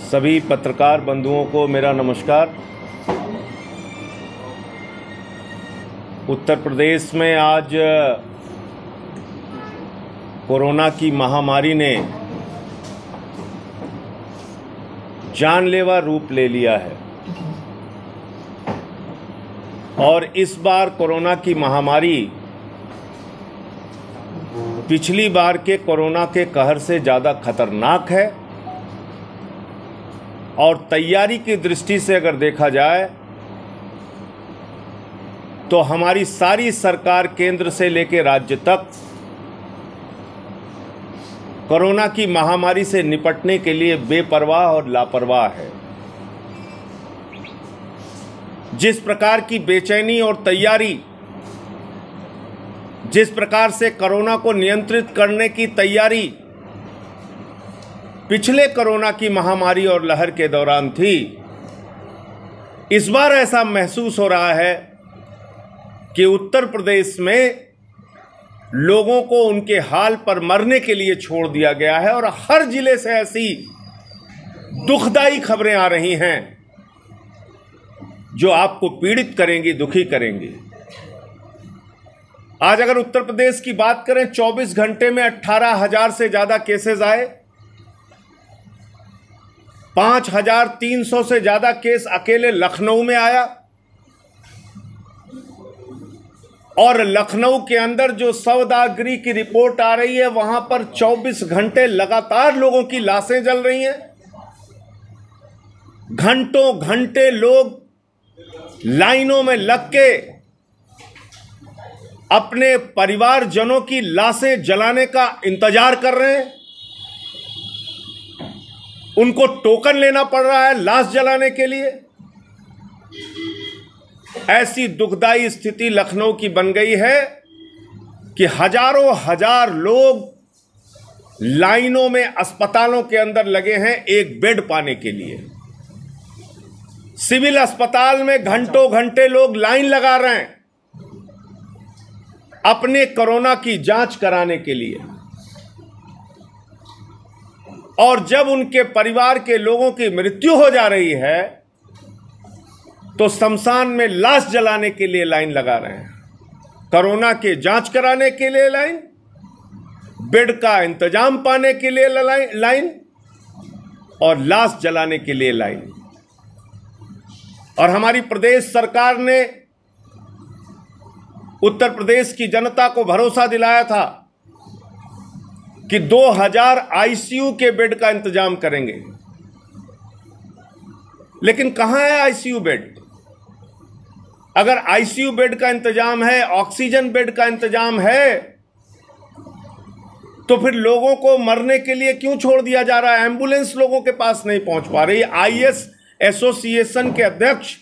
सभी पत्रकार बंधुओं को मेरा नमस्कार। उत्तर प्रदेश में आज कोरोना की महामारी ने जानलेवा रूप ले लिया है और इस बार कोरोना की महामारी पिछली बार के कोरोना के कहर से ज़्यादा खतरनाक है और तैयारी की दृष्टि से अगर देखा जाए तो हमारी सारी सरकार केंद्र से लेकर राज्य तक कोरोना की महामारी से निपटने के लिए बेपरवाह और लापरवाह है। जिस प्रकार की बेचैनी और तैयारी, जिस प्रकार से कोरोना को नियंत्रित करने की तैयारी पिछले कोरोना की महामारी और लहर के दौरान थी, इस बार ऐसा महसूस हो रहा है कि उत्तर प्रदेश में लोगों को उनके हाल पर मरने के लिए छोड़ दिया गया है और हर जिले से ऐसी दुखदाई खबरें आ रही हैं जो आपको पीड़ित करेंगी, दुखी करेंगी। आज अगर उत्तर प्रदेश की बात करें, 24 घंटे में 18,000 से ज्यादा केसेस आए, 5,300 से ज्यादा केस अकेले लखनऊ में आया और लखनऊ के अंदर जो सौदागरी की रिपोर्ट आ रही है वहां पर 24 घंटे लगातार लोगों की लाशें जल रही हैं। घंटों घंटे लोग लाइनों में लग के अपने परिवारजनों की लाशें जलाने का इंतजार कर रहे हैं। उनको टोकन लेना पड़ रहा है लाश जलाने के लिए। ऐसी दुखदाई स्थिति लखनऊ की बन गई है कि हजारों हजार लोग लाइनों में अस्पतालों के अंदर लगे हैं एक बेड पाने के लिए। सिविल अस्पताल में घंटों घंटे लोग लाइन लगा रहे हैं अपने कोरोना की जांच कराने के लिए, और जब उनके परिवार के लोगों की मृत्यु हो जा रही है तो शमशान में लाश जलाने के लिए लाइन लगा रहे हैं। कोरोना के जांच कराने के लिए लाइन, बेड का इंतजाम पाने के लिए लाइन और लाश जलाने के लिए लाइन। और हमारी प्रदेश सरकार ने उत्तर प्रदेश की जनता को भरोसा दिलाया था कि 2000 आईसीयू के बेड का इंतजाम करेंगे, लेकिन कहां है आईसीयू बेड? अगर आईसीयू बेड का इंतजाम है, ऑक्सीजन बेड का इंतजाम है, तो फिर लोगों को मरने के लिए क्यों छोड़ दिया जा रहा है? एम्बुलेंस लोगों के पास नहीं पहुंच पा रही। आईएएस एसोसिएशन के अध्यक्ष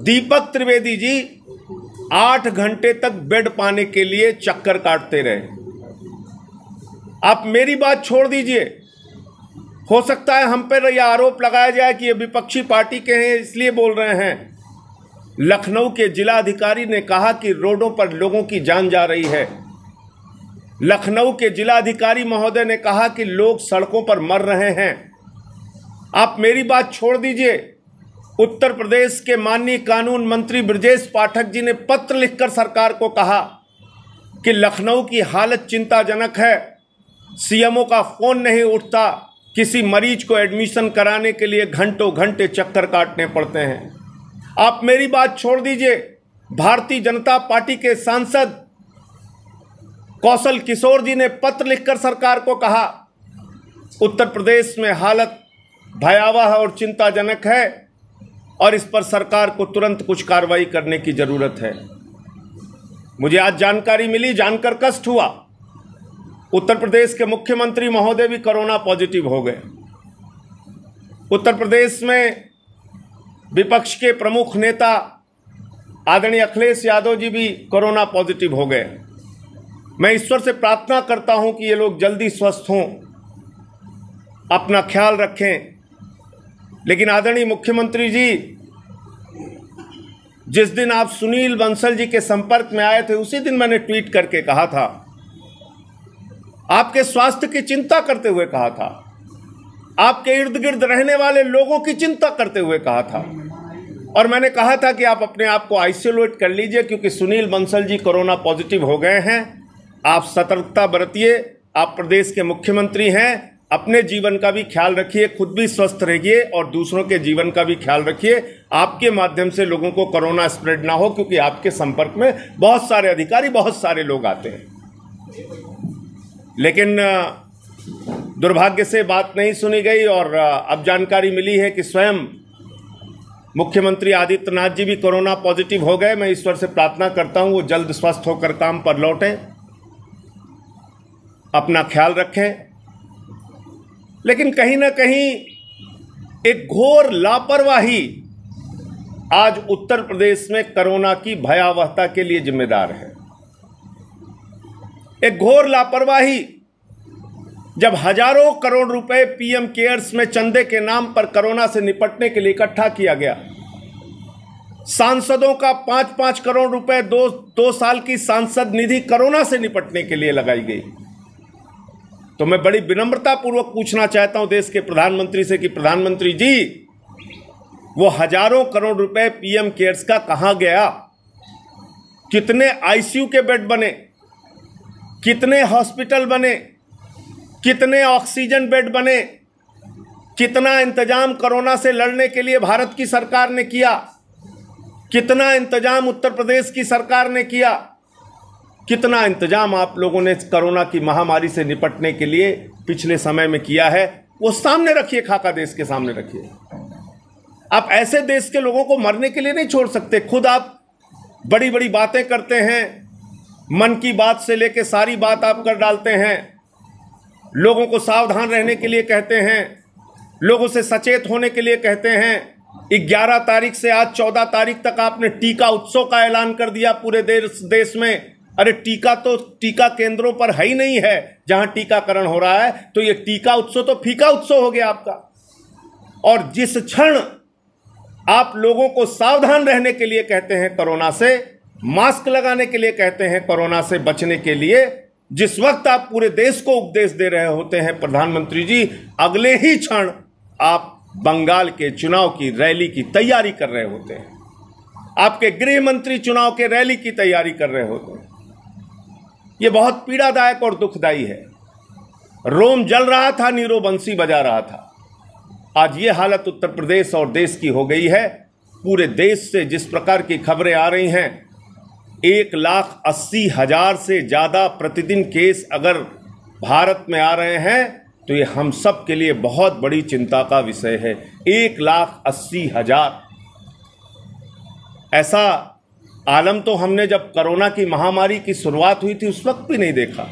दीपक त्रिवेदी जी 8 घंटे तक बेड पाने के लिए चक्कर काटते रहे। आप मेरी बात छोड़ दीजिए, हो सकता है हम पर यह आरोप लगाया जाए कि ये विपक्षी पार्टी के हैं इसलिए बोल रहे हैं। लखनऊ के जिलाधिकारी ने कहा कि रोडों पर लोगों की जान जा रही है। लखनऊ के जिलाधिकारी महोदय ने कहा कि लोग सड़कों पर मर रहे हैं। आप मेरी बात छोड़ दीजिए, उत्तर प्रदेश के माननीय कानून मंत्री ब्रजेश पाठक जी ने पत्र लिखकर सरकार को कहा कि लखनऊ की हालत चिंताजनक है, सीएमओ का फोन नहीं उठता, किसी मरीज को एडमिशन कराने के लिए घंटों घंटे चक्कर काटने पड़ते हैं। आप मेरी बात छोड़ दीजिए, भारतीय जनता पार्टी के सांसद कौशल किशोर जी ने पत्र लिखकर सरकार को कहा उत्तर प्रदेश में हालत भयावह और चिंताजनक है और इस पर सरकार को तुरंत कुछ कार्रवाई करने की जरूरत है। मुझे आज जानकारी मिली, जानकर कष्ट हुआ, उत्तर प्रदेश के मुख्यमंत्री महोदय भी कोरोना पॉजिटिव हो गए। उत्तर प्रदेश में विपक्ष के प्रमुख नेता आदरणीय अखिलेश यादव जी भी कोरोना पॉजिटिव हो गए। मैं ईश्वर से प्रार्थना करता हूं कि ये लोग जल्दी स्वस्थ हों, अपना ख्याल रखें। लेकिन आदरणीय मुख्यमंत्री जी, जिस दिन आप सुनील बंसल जी के संपर्क में आए थे उसी दिन मैंने ट्वीट करके कहा था, आपके स्वास्थ्य की चिंता करते हुए कहा था आपके इर्द गिर्द रहने वाले लोगों की चिंता करते हुए कहा था। और मैंने कहा था कि आप अपने आप को आइसोलेट कर लीजिए, क्योंकि सुनील बंसल जी कोरोना पॉजिटिव हो गए हैं। आप सतर्कता बरतिए, आप प्रदेश के मुख्यमंत्री हैं, अपने जीवन का भी ख्याल रखिए, खुद भी स्वस्थ रहिए और दूसरों के जीवन का भी ख्याल रखिए। आपके माध्यम से लोगों को कोरोना स्प्रेड ना हो, क्योंकि आपके संपर्क में बहुत सारे अधिकारी, बहुत सारे लोग आते हैं। लेकिन दुर्भाग्य से बात नहीं सुनी गई और अब जानकारी मिली है कि स्वयं मुख्यमंत्री आदित्यनाथ जी भी कोरोना पॉजिटिव हो गए। मैं ईश्वर से प्रार्थना करता हूं वो जल्द स्वस्थ होकर काम पर लौटें, अपना ख्याल रखें। लेकिन कहीं ना कहीं एक घोर लापरवाही आज उत्तर प्रदेश में कोरोना की भयावहता के लिए जिम्मेदार है। एक घोर लापरवाही, जब हजारों करोड़ रुपए पीएम केयर्स में चंदे के नाम पर कोरोना से निपटने के लिए इकट्ठा किया गया, सांसदों का 5-5 करोड़ रुपए 2 साल की सांसद निधि कोरोना से निपटने के लिए लगाई गई, तो मैं बड़ी विनम्रता पूर्वक पूछना चाहता हूं देश के प्रधानमंत्री से कि प्रधानमंत्री जी, वो हजारों करोड़ रुपए पीएम केयर्स का कहां गया? कितने आईसीयू के बेड बने, कितने हॉस्पिटल बने, कितने ऑक्सीजन बेड बने, कितना इंतजाम कोरोना से लड़ने के लिए भारत की सरकार ने किया, कितना इंतजाम उत्तर प्रदेश की सरकार ने किया, कितना इंतजाम आप लोगों ने कोरोना की महामारी से निपटने के लिए पिछले समय में किया है, वो सामने रखिए, खाका देश के सामने रखिए। आप ऐसे देश के लोगों को मरने के लिए नहीं छोड़ सकते। खुद आप बड़ी बड़ी बातें करते हैं, मन की बात से लेके सारी बात आप कर डालते हैं, लोगों को सावधान रहने के लिए कहते हैं, लोगों से सचेत होने के लिए कहते हैं। 11 तारीख से आज 14 तारीख तक आपने टीका उत्सव का ऐलान कर दिया पूरे देश में। अरे टीका तो टीका केंद्रों पर है ही नहीं है जहां टीकाकरण हो रहा है, तो ये टीका उत्सव तो फीका उत्सव हो गया आपका। और जिस क्षण आप लोगों को सावधान रहने के लिए कहते हैं कोरोना से, मास्क लगाने के लिए कहते हैं कोरोना से बचने के लिए, जिस वक्त आप पूरे देश को उपदेश दे रहे होते हैं प्रधानमंत्री जी, अगले ही क्षण आप बंगाल के चुनाव की रैली की तैयारी कर रहे होते हैं, आपके गृह मंत्री चुनाव के रैली की तैयारी कर रहे होते हैं। यह बहुत पीड़ादायक और दुखदाई है। रोम जल रहा था, नीरो बंसी बजा रहा था। आज ये हालत उत्तर प्रदेश और देश की हो गई है। पूरे देश से जिस प्रकार की खबरें आ रही हैं, 1,80,000 से ज़्यादा प्रतिदिन केस अगर भारत में आ रहे हैं, तो ये हम सब के लिए बहुत बड़ी चिंता का विषय है। 1,80,000 ऐसा आलम तो हमने जब कोरोना की महामारी की शुरुआत हुई थी उस वक्त भी नहीं देखा।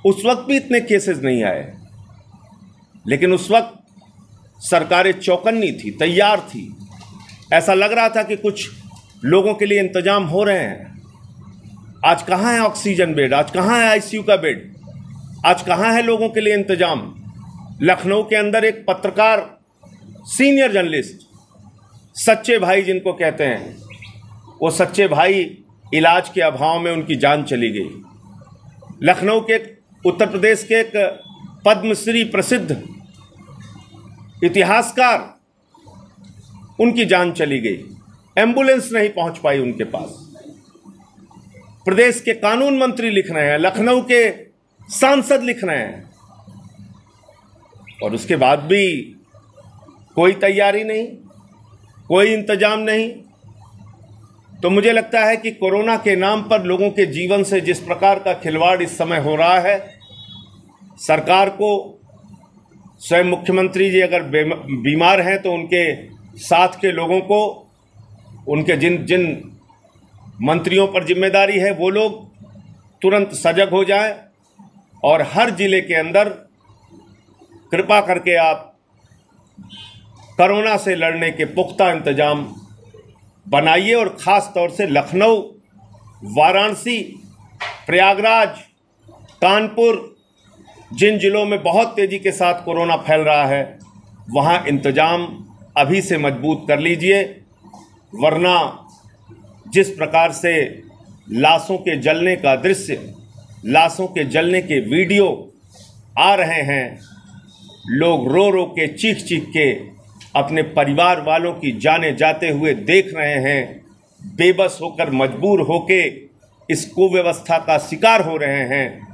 उस वक्त भी इतने केसेस नहीं आए, लेकिन उस वक्त सरकारें चौकन्नी थी, तैयार थी। ऐसा लग रहा था कि कुछ लोगों के लिए इंतजाम हो रहे हैं। आज कहाँ है ऑक्सीजन बेड, आज कहाँ है आईसीयू का बेड, आज कहाँ है लोगों के लिए इंतजाम। लखनऊ के अंदर एक पत्रकार, सीनियर जर्नलिस्ट, सच्चे भाई जिनको कहते हैं, वो सच्चे भाई इलाज के अभाव में उनकी जान चली गई। लखनऊ के, उत्तर प्रदेश के एक पद्मश्री प्रसिद्ध इतिहासकार, उनकी जान चली गई, एम्बुलेंस नहीं पहुंच पाई उनके पास। प्रदेश के कानून मंत्री लिख रहे हैं, लखनऊ के सांसद लिख रहे हैं, और उसके बाद भी कोई तैयारी नहीं, कोई इंतजाम नहीं। तो मुझे लगता है कि कोरोना के नाम पर लोगों के जीवन से जिस प्रकार का खिलवाड़ इस समय हो रहा है, सरकार को, स्वयं मुख्यमंत्री जी अगर बीमार हैं तो उनके साथ के लोगों को, उनके जिन जिन मंत्रियों पर जिम्मेदारी है, वो लोग तुरंत सजग हो जाएं और हर जिले के अंदर कृपा करके आप कोरोना से लड़ने के पुख्ता इंतजाम बनाइए। और ख़ास तौर से लखनऊ, वाराणसी, प्रयागराज, कानपुर, जिन जिलों में बहुत तेज़ी के साथ कोरोना फैल रहा है, वहाँ इंतजाम अभी से मजबूत कर लीजिए, वरना जिस प्रकार से लाशों के जलने का दृश्य, लाशों के जलने के वीडियो आ रहे हैं, लोग रो रो के चीख चीख के अपने परिवार वालों की जाने जाते हुए देख रहे हैं, बेबस होकर मजबूर होके इस कुव्यवस्था का शिकार हो रहे हैं।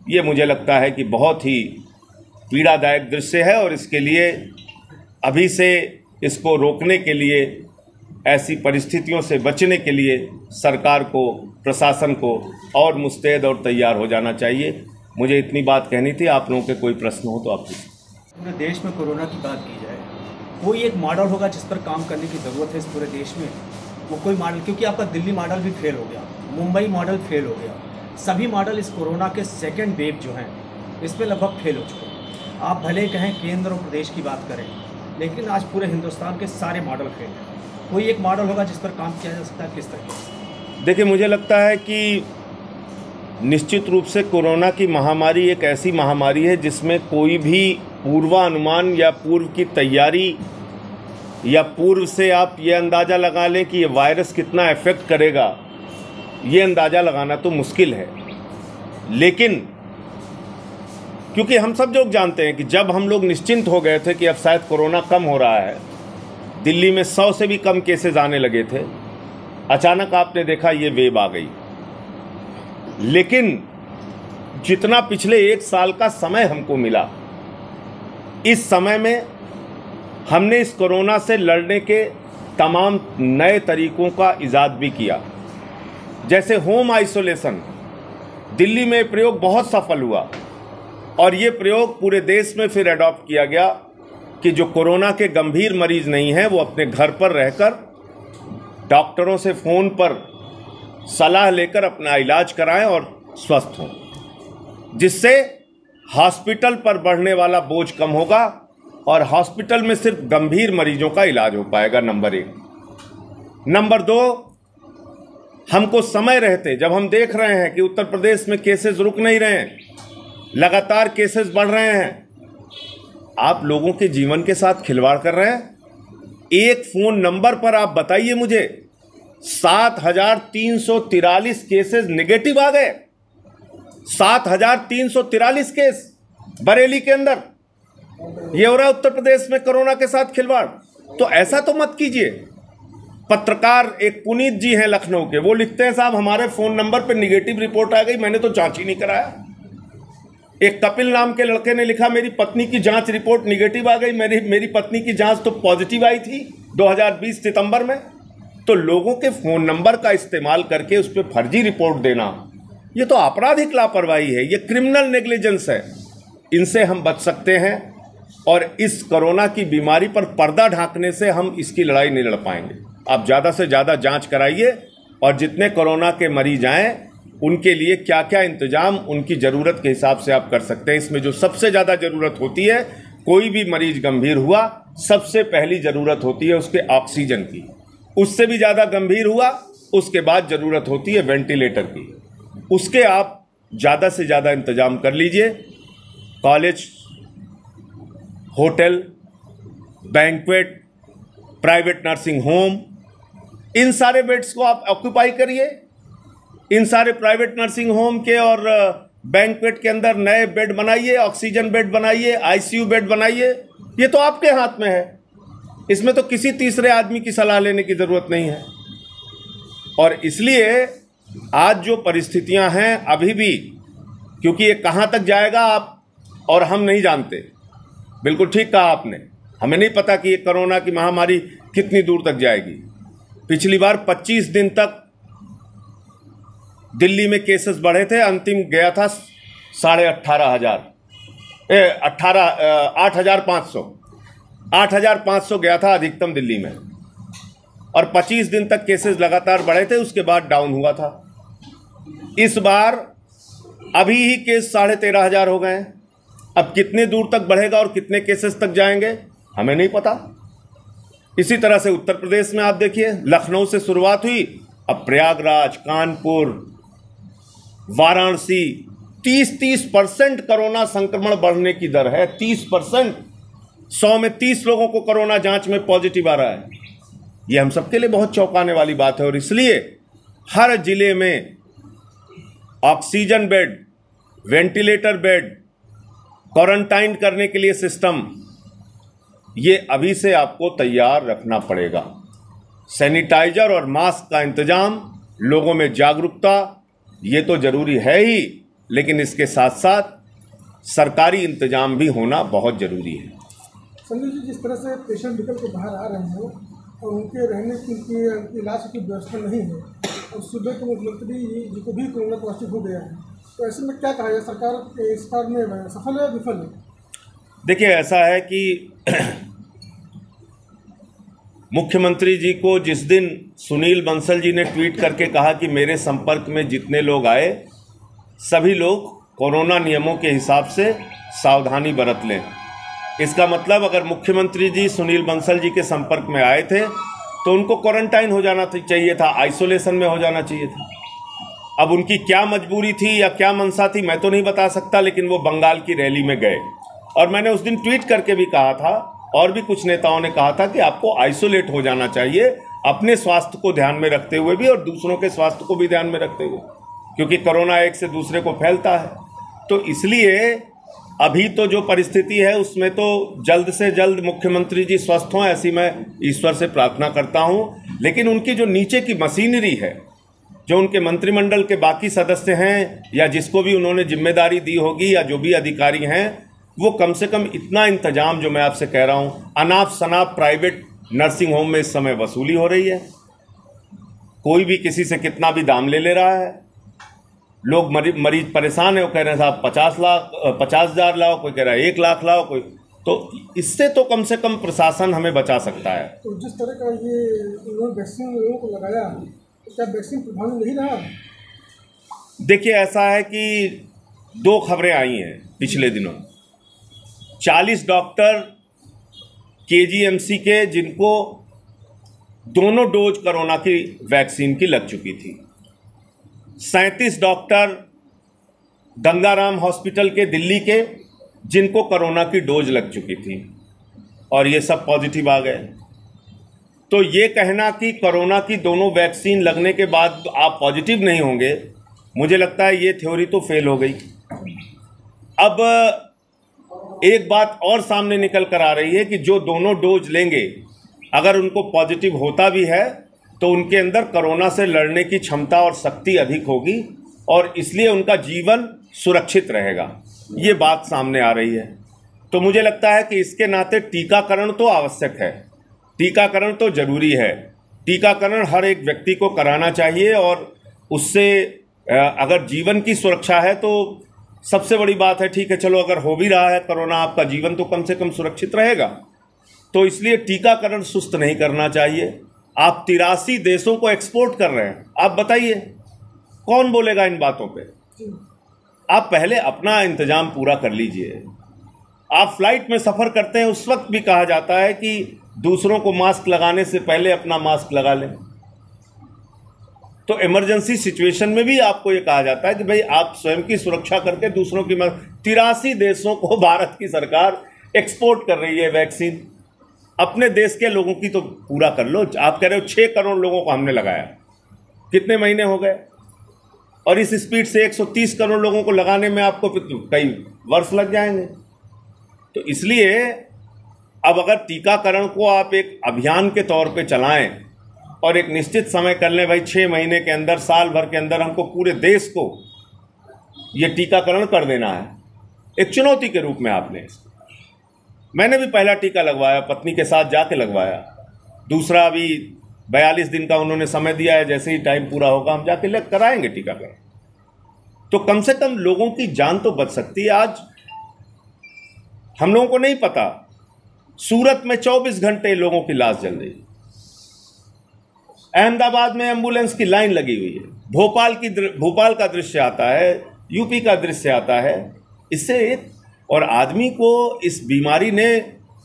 ये मुझे लगता है कि बहुत ही पीड़ादायक दृश्य है और इसके लिए अभी से इसको रोकने के लिए, ऐसी परिस्थितियों से बचने के लिए सरकार को, प्रशासन को और मुस्तैद और तैयार हो जाना चाहिए। मुझे इतनी बात कहनी थी। आप लोगों के कोई प्रश्न हो तो आप पूरे देश में कोरोना की बात की जाए, कोई एक मॉडल होगा जिस पर काम करने की ज़रूरत है इस पूरे देश में, वो कोई मॉडल, क्योंकि आपका दिल्ली मॉडल भी फेल हो गया, मुंबई मॉडल फेल हो गया, सभी मॉडल इस कोरोना के सेकेंड वेव जो हैं इस पर लगभग फेल हो चुके हैं। आप भले कहें केंद्र और प्रदेश की बात करें, लेकिन आज पूरे हिंदुस्तान के सारे मॉडल फेल हैं। कोई एक मॉडल होगा जिस पर काम किया जा सकता है, किस तरीके से? देखिए, मुझे लगता है कि निश्चित रूप से कोरोना की महामारी एक ऐसी महामारी है जिसमें कोई भी पूर्वानुमान या पूर्व की तैयारी या पूर्व से आप ये अंदाज़ा लगा लें कि ये वायरस कितना इफेक्ट करेगा, ये अंदाज़ा लगाना तो मुश्किल है। लेकिन क्योंकि हम सब लोग जानते हैं कि जब हम लोग निश्चिंत हो गए थे कि अब शायद कोरोना कम हो रहा है, दिल्ली में 100 से भी कम केसेस आने लगे थे, अचानक आपने देखा ये वेव आ गई। लेकिन जितना पिछले 1 साल का समय हमको मिला, इस समय में हमने इस कोरोना से लड़ने के तमाम नए तरीकों का इजाद भी किया। जैसे होम आइसोलेशन, दिल्ली में प्रयोग बहुत सफल हुआ और ये प्रयोग पूरे देश में फिर अडॉप्ट किया गया कि जो कोरोना के गंभीर मरीज नहीं हैं वो अपने घर पर रहकर डॉक्टरों से फ़ोन पर सलाह लेकर अपना इलाज कराएं और स्वस्थ हों, जिससे हॉस्पिटल पर बढ़ने वाला बोझ कम होगा और हॉस्पिटल में सिर्फ गंभीर मरीजों का इलाज हो पाएगा। नंबर 1। नंबर 2, हमको समय रहते, जब हम देख रहे हैं कि उत्तर प्रदेश में केसेस रुक नहीं रहे हैं, लगातार केसेस बढ़ रहे हैं, आप लोगों के जीवन के साथ खिलवाड़ कर रहे हैं। एक फ़ोन नंबर पर आप बताइए मुझे, 7,343 केसेस नेगेटिव आ गए। 7,343 केस बरेली के अंदर। ये हो रहा है उत्तर प्रदेश में कोरोना के साथ खिलवाड़। तो ऐसा तो मत कीजिए। पत्रकार एक पुनीत जी हैं लखनऊ के, वो लिखते हैं, साहब हमारे फ़ोन नंबर पर निगेटिव रिपोर्ट आ गई, मैंने तो जांच ही नहीं कराया। एक कपिल नाम के लड़के ने लिखा, मेरी पत्नी की जांच रिपोर्ट निगेटिव आ गई, मेरी पत्नी की जांच तो पॉजिटिव आई थी 2020 सितंबर में। तो लोगों के फ़ोन नंबर का इस्तेमाल करके उस पर फर्जी रिपोर्ट देना, ये तो आपराधिक लापरवाही है, ये क्रिमिनल नेग्लिजेंस है। इनसे हम बच सकते हैं और इस कोरोना की बीमारी पर पर्दा ढांकने से हम इसकी लड़ाई नहीं लड़ पाएंगे। आप ज़्यादा से ज़्यादा जांच कराइए और जितने कोरोना के मरीज आएँ उनके लिए क्या क्या इंतजाम उनकी ज़रूरत के हिसाब से आप कर सकते हैं। इसमें जो सबसे ज़्यादा ज़रूरत होती है, कोई भी मरीज गंभीर हुआ, सबसे पहली ज़रूरत होती है उसके ऑक्सीजन की, उससे भी ज़्यादा गंभीर हुआ उसके बाद ज़रूरत होती है वेंटिलेटर की। उसके आप ज़्यादा से ज़्यादा इंतजाम कर लीजिए। College, hotel, banquet, private nursing home, इन सारे बेड्स को आप ऑक्यूपाई करिए। इन सारे प्राइवेट नर्सिंग होम के और बैंक्वेट के अंदर नए बेड बनाइए, ऑक्सीजन बेड बनाइए, आईसीयू बेड बनाइए। ये तो आपके हाथ में है, इसमें तो किसी तीसरे आदमी की सलाह लेने की ज़रूरत नहीं है। और इसलिए आज जो परिस्थितियां हैं अभी भी, क्योंकि ये कहां तक जाएगा आप और हम नहीं जानते। बिल्कुल ठीक कहा आपने, हमें नहीं पता कि ये कोरोना की महामारी कितनी दूर तक जाएगी। पिछली बार 25 दिन तक दिल्ली में केसेस बढ़े थे, अंतिम गया था 8,500 गया था अधिकतम दिल्ली में, और 25 दिन तक केसेस लगातार बढ़े थे, उसके बाद डाउन हुआ था। इस बार अभी ही केस 13,500 हो गए हैं। अब कितने दूर तक बढ़ेगा और कितने केसेस तक जाएंगे हमें नहीं पता। इसी तरह से उत्तर प्रदेश में आप देखिए, लखनऊ से शुरुआत हुई, अब प्रयागराज, कानपुर, वाराणसी, 30% कोरोना संक्रमण बढ़ने की दर है। 30%, 100 में 30 लोगों को कोरोना जांच में पॉजिटिव आ रहा है। ये हम सबके लिए बहुत चौंकाने वाली बात है और इसलिए हर जिले में oxygen bed, ventilator bed, quarantine करने के लिए सिस्टम, ये अभी से आपको तैयार रखना पड़ेगा। सैनिटाइजर और मास्क का इंतजाम, लोगों में जागरूकता, ये तो जरूरी है ही, लेकिन इसके साथ साथ सरकारी इंतजाम भी होना बहुत जरूरी है। संजय जी, जिस तरह से पेशेंट निकल के बाहर आ रहे हैं और उनके रहने की इलाज की व्यवस्था नहीं है, और सुबह के मुख्यमंत्री जी को भी कोरोना पॉजिटिव हो गया है, तो ऐसे में क्या कहा जाए, सरकार इस बार में सफल है या विफल है? देखिए, ऐसा है कि मुख्यमंत्री जी को जिस दिन सुनील बंसल जी ने ट्वीट करके कहा कि मेरे संपर्क में जितने लोग आए सभी लोग कोरोना नियमों के हिसाब से सावधानी बरत लें, इसका मतलब अगर मुख्यमंत्री जी सुनील बंसल जी के संपर्क में आए थे तो उनको क्वारंटाइन हो जाना चाहिए था, आइसोलेशन में हो जाना चाहिए था। अब उनकी क्या मजबूरी थी या क्या मनसा थी मैं तो नहीं बता सकता, लेकिन वो बंगाल की रैली में गए और मैंने उस दिन ट्वीट करके भी कहा था, और भी कुछ नेताओं ने कहा था कि आपको आइसोलेट हो जाना चाहिए, अपने स्वास्थ्य को ध्यान में रखते हुए भी और दूसरों के स्वास्थ्य को भी ध्यान में रखते हुए, क्योंकि कोरोना एक से दूसरे को फैलता है। तो इसलिए अभी तो जो परिस्थिति है उसमें तो जल्द से जल्द मुख्यमंत्री जी स्वस्थ हों, ऐसी मैं ईश्वर से प्रार्थना करता हूं। लेकिन उनकी जो नीचे की मशीनरी है, जो उनके मंत्रिमंडल के बाकी सदस्य हैं या जिसको भी उन्होंने जिम्मेदारी दी होगी या जो भी अधिकारी हैं, वो कम से कम इतना इंतजाम जो मैं आपसे कह रहा हूं, अनाप शनाप प्राइवेट नर्सिंग होम में इस समय वसूली हो रही है, कोई भी किसी से कितना भी दाम ले रहा है, लोग मरीज परेशान है, वो कह रहे हैं साहब 50,000 लाओ, कोई कह रहा है 1 लाख लाओ, कोई, तो इससे तो कम से कम प्रशासन हमें बचा सकता है। तो जिस तरह का ये वैक्सीन लोगों को लगाया, तो क्या वैक्सीन प्रभावी नहीं रहा? देखिए, ऐसा है कि 2 खबरें आई हैं पिछले दिनों, 40 डॉक्टर केजीएमसी के जिनको दोनों डोज कोरोना की वैक्सीन की लग चुकी थी, 37 डॉक्टर गंगाराम हॉस्पिटल के दिल्ली के जिनको कोरोना की डोज लग चुकी थी, और ये सब पॉजिटिव आ गए। तो ये कहना कि कोरोना की दोनों वैक्सीन लगने के बाद आप पॉजिटिव नहीं होंगे, मुझे लगता है ये थ्योरी तो फेल हो गई। अब एक बात और सामने निकल कर आ रही है कि जो दोनों डोज लेंगे, अगर उनको पॉजिटिव होता भी है तो उनके अंदर कोरोना से लड़ने की क्षमता और शक्ति अधिक होगी और इसलिए उनका जीवन सुरक्षित रहेगा, ये बात सामने आ रही है। तो मुझे लगता है कि इसके नाते टीकाकरण तो आवश्यक है, टीकाकरण तो जरूरी है, टीकाकरण हर एक व्यक्ति को कराना चाहिए और उससे अगर जीवन की सुरक्षा है तो सबसे बड़ी बात है। ठीक है, चलो अगर हो भी रहा है कोरोना, आपका जीवन तो कम से कम सुरक्षित रहेगा। तो इसलिए टीकाकरण सुस्त नहीं करना चाहिए। आप 83 देशों को एक्सपोर्ट कर रहे हैं, आप बताइए कौन बोलेगा इन बातों पे? आप पहले अपना इंतजाम पूरा कर लीजिए। आप फ्लाइट में सफ़र करते हैं, उस वक्त भी कहा जाता है कि दूसरों को मास्क लगाने से पहले अपना मास्क लगा लें। तो इमरजेंसी सिचुएशन में भी आपको ये कहा जाता है कि भाई आप स्वयं की सुरक्षा करके दूसरों की 83 देशों को भारत की सरकार एक्सपोर्ट कर रही है वैक्सीन। अपने देश के लोगों की तो पूरा कर लो। आप कह रहे हो 6 करोड़ लोगों को हमने लगाया, कितने महीने हो गए, और इस स्पीड से 130 करोड़ लोगों को लगाने में आपको कई वर्ष लग जाएंगे। तो इसलिए अब अगर टीकाकरण को आप एक अभियान के तौर पे चलाएं और एक निश्चित समय कर लें, भाई 6 महीने के अंदर, साल भर के अंदर हमको पूरे देश को ये टीकाकरण कर देना है, एक चुनौती के रूप में आपने। मैंने भी पहला टीका लगवाया, पत्नी के साथ जाके लगवाया, दूसरा अभी 42 दिन का उन्होंने समय दिया है, जैसे ही टाइम पूरा होगा हम जाके कराएंगे टीकाकरण। तो कम से कम लोगों की जान तो बच सकती है। आज हम लोगों को नहीं पता, सूरत में 24 घंटे लोगों की लाश जल रही है, अहमदाबाद में एम्बुलेंस की लाइन लगी हुई है, भोपाल का दृश्य आता है, यूपी का दृश्य आता है। इससे और आदमी को इस बीमारी ने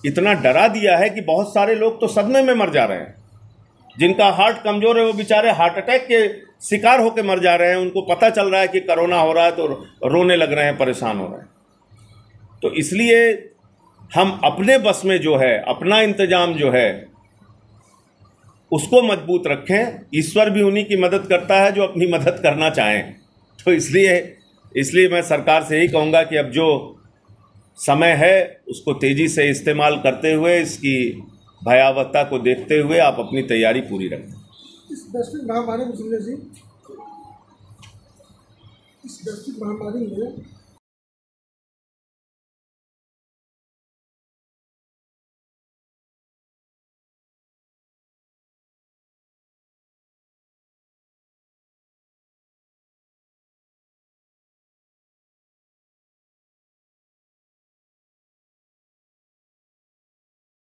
इतना डरा दिया है कि बहुत सारे लोग तो सदमे में मर जा रहे हैं। जिनका हार्ट कमजोर है वो बेचारे हार्ट अटैक के शिकार होकर मर जा रहे हैं। उनको पता चल रहा है कि कोरोना हो रहा है तो रोने लग रहे हैं, परेशान हो रहे हैं। तो इसलिए हम अपने बस में जो है, अपना इंतजाम जो है उसको मजबूत रखें। ईश्वर भी उन्हीं की मदद करता है जो अपनी मदद करना चाहें। तो इसलिए मैं सरकार से यही कहूँगा कि अब जो समय है, उसको तेज़ी से इस्तेमाल करते हुए इसकी भयावहता को देखते हुए आप अपनी तैयारी पूरी रखें। इस वैश्विक महामारी में संजय जी, इस वैश्विक महामारी में